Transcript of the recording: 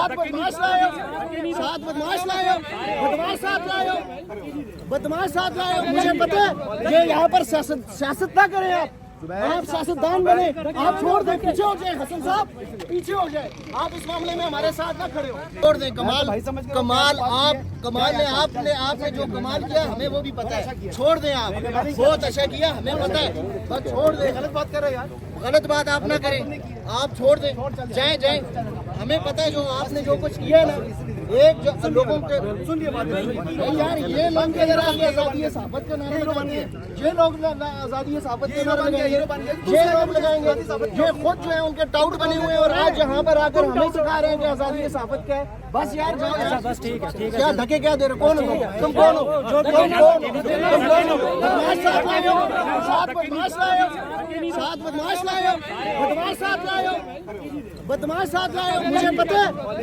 सात बदमाश लाए हो, सात बदमाश लाए हो, बदमाश साथ लाए हो, बदमाश साथ लाए हो। मुझे पता है ये यहाँ पर सियासत ना करें आप सियासतदान बने, आप छोड़ दें, पीछे हो जाए हसन साहब, पीछे हो जाए। आप इस मामले में हमारे साथ ना खड़े हो, छोड़ दें। कमाल ने आपने जो कमाल किया हमें वो भी पता है, छोड़ दें। आप बहुत अच्छा किया, हमें पता है, बस छोड़ दें। गलत बात कर रहे यार, गलत बात आप ना करें, आप छोड़ दें, जाएं। हमें पता है जो आपने जो कुछ किया है ना, एक लोगों के सुनिए बात यार, ये लोग अगर आगे आजादी सहाबत का नारा लगाएंगे, ये लोग आजादी सहाबत का नारा लगाएंगे, ये लोग लगाएंगे, ये खुद जो है उनके टाउट बने हुए हैं और आज यहाँ पर आकर हमें सिखा रहे हैं कि आजादी सहाबत क्या है। बस यार जाओ यार, बस ठीक है। क्या धक्के क्या दे रहे, कौन हो तुम, कौन हो, बदमाश साथ लाए हो, सात बदमाश लाए हो, सात बदमाश लाए हो, बदमाश साथ लाए हो, बदमाश साथ लाए हो। मुझे पता है